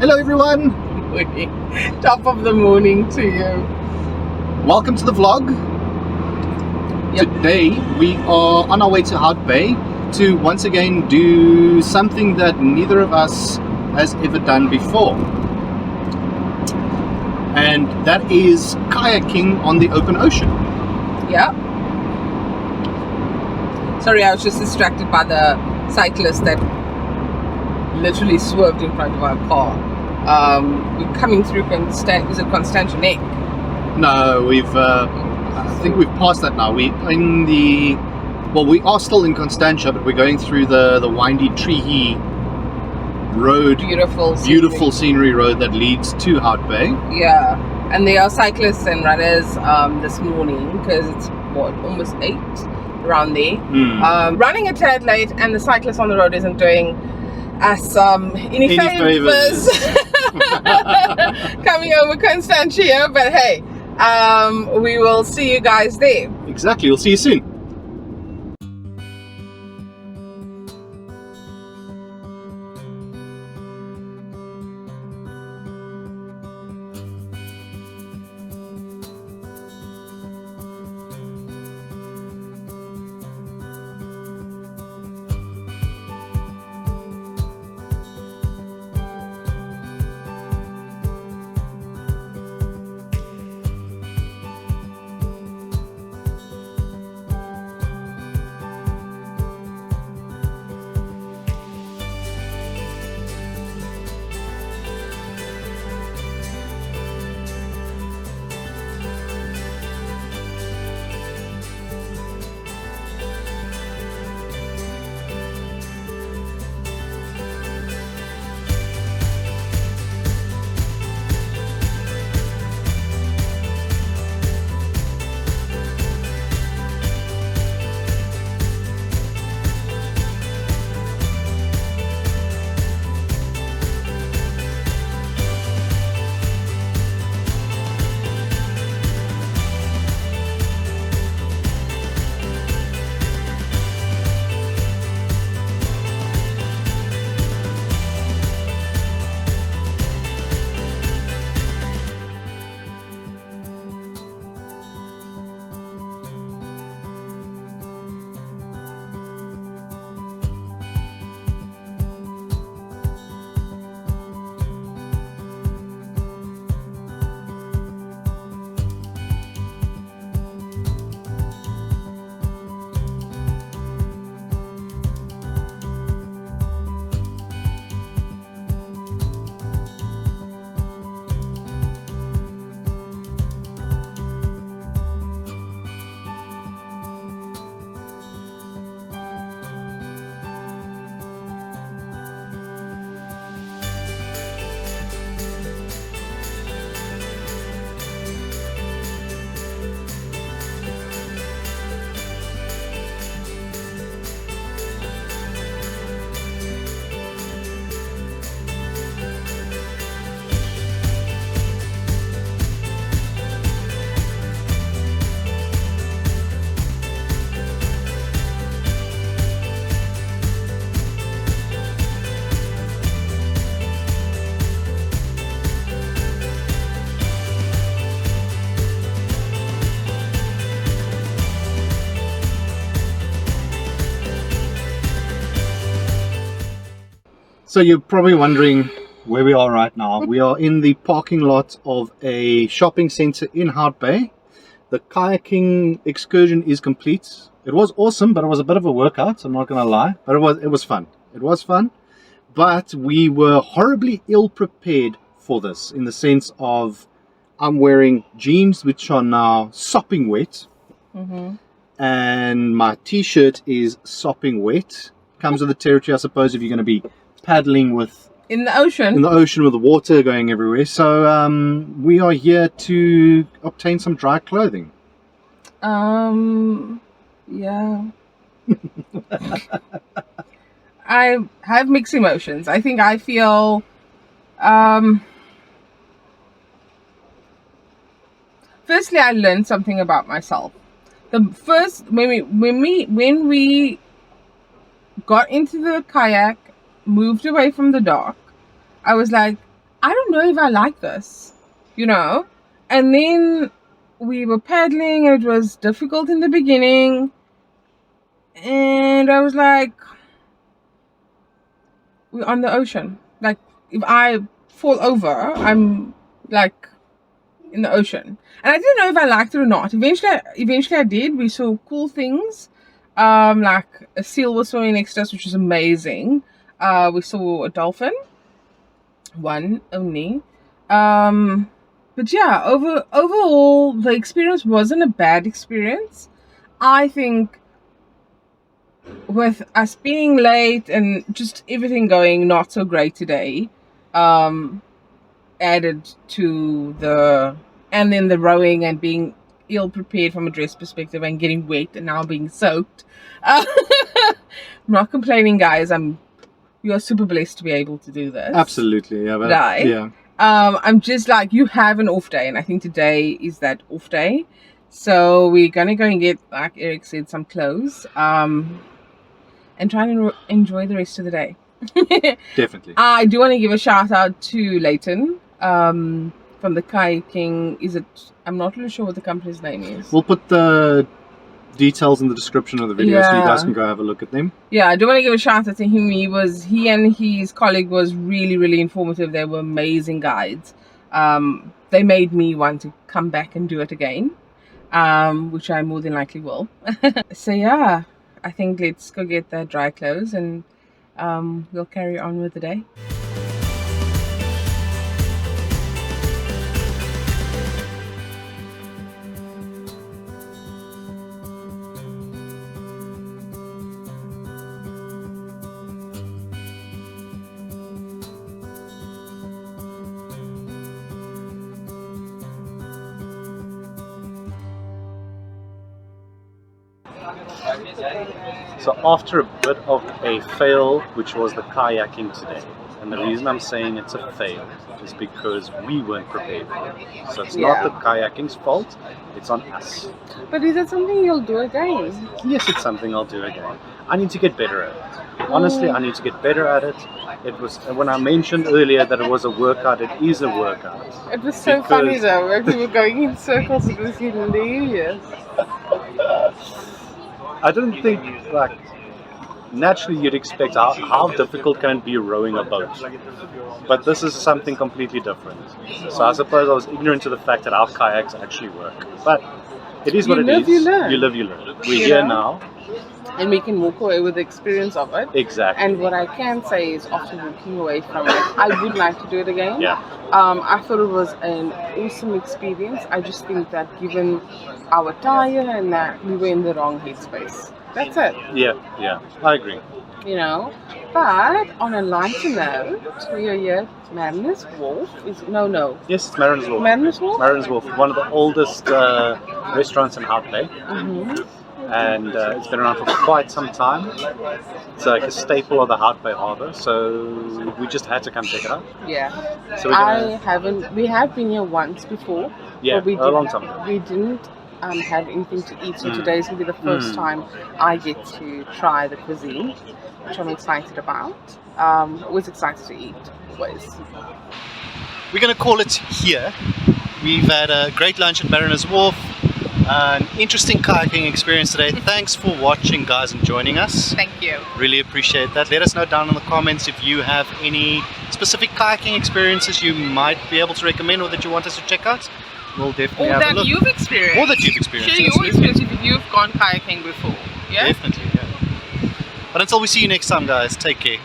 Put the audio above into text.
Hello everyone! Top of the morning to you. Welcome to the vlog. Yep. Today we are on our way to Hout Bay to once again do something that neither of us has ever done before. And that is kayaking on the open ocean. Yeah. Sorry, I was just distracted by the cyclist that literally swerved in front of our car. We're coming through Constantia Neck. No, I think we've passed that now. We are still in Constantia, but we're going through the windy Treehee road. Beautiful scenery road that leads to Hout Bay. Yeah, and there are cyclists and runners this morning because it's almost 8 around there. Running a tad late, and the cyclist on the road isn't doing us any favors coming over Constantia, but hey, we will see you guys there. Exactly, we'll see you soon. So you're probably wondering where we are right now. We are in the parking lot of a shopping center in Hout Bay. The kayaking excursion is complete. It was awesome, but it was a bit of a workout, I'm not gonna lie. But it was fun. It was fun. But we were horribly ill prepared for this, in the sense of I'm wearing jeans which are now sopping wet. And my t-shirt is sopping wet. Comes with the territory, I suppose, if you're gonna be paddling in the ocean with the water going everywhere. So we are here to obtain some dry clothing. Yeah. I have mixed emotions. I think I feel firstly, I learned something about myself. When we got into the kayak, moved away from the dock, I was like, I don't know if I like this, you know. And then we were paddling, and it was difficult in the beginning. And I was like, we're on the ocean. Like, if I fall over, I'm like in the ocean. And I didn't know if I liked it or not. Eventually I did. We saw cool things. Like a seal was swimming next to us, which was amazing. We saw a dolphin. One only. But yeah, overall the experience wasn't a bad experience. I think with us being late and just everything going not so great today, added to and then the rowing and being ill prepared from a dress perspective and getting wet and now being soaked. I'm not complaining, guys. You are super blessed to be able to do this. Absolutely, yeah. Right? Yeah. I'm just like, you have an off day, and I think today is that off day. So we're gonna go and get, like Eric said, some clothes. And try and enjoy the rest of the day. Definitely. I do want to give a shout out to Leighton from the Kayaking. I'm not really sure what the company's name is. We'll put the details in the description of the video so you guys can go have a look at them. Yeah, I do want to give a shout out to him. He and his colleague was really, really informative. They were amazing guides. They made me want to come back and do it again, which I more than likely will. So yeah, I think let's go get the dry clothes and we'll carry on with the day. So after a bit of a fail, which was the kayaking today, and the reason I'm saying it's a fail is because we weren't prepared for it. So it's not the kayaking's fault, it's on us. But is it something you'll do again? Yes, it's something I'll do again. I need to get better at it. Honestly, I need to get better at it. It was, when I mentioned earlier that it was a workout, it is a workout. It was so funny though, like we were going in circles, it was hilarious. I didn't think, like, naturally you'd expect how difficult can it be rowing a boat, but this is something completely different. So I suppose I was ignorant to the fact that our kayaks actually work, but it is what it is. You learn. You live, you learn. We're here now, and we can walk away with the experience of it. Exactly. And what I can say is, after walking away from it, I would like to do it again. Yeah. I thought it was an awesome experience. I just think that given our attire and that, we were in the wrong headspace. That's it. Yeah, I agree. You know, but on a lighter note, we are here at Mariners Wharf. Yes, it's Mariners Wharf. Mariners Wharf? Mariners Wharf, one of the oldest restaurants in Hout Bay. And it's been around for quite some time. It's like a staple of the Hout Bay Harbour, so we just had to come check it out. Yeah. So we have been here once before. Yeah, but a long time ago. We didn't have anything to eat, so today's going to be the first time I get to try the cuisine, which I'm excited about. Always excited to eat, always. We're going to call it here. We've had a great lunch at Mariners Wharf. An interesting kayaking experience today. Thanks for watching, guys, and joining us. Thank you. Really appreciate that. Let us know down in the comments if you have any specific kayaking experiences you might be able to recommend or that you want us to check out. We'll definitely have a look. Or that you've experienced. Or that you've experienced. Share your experience if you've gone kayaking before. Yeah? Definitely, yeah. But until we see you next time, guys, take care.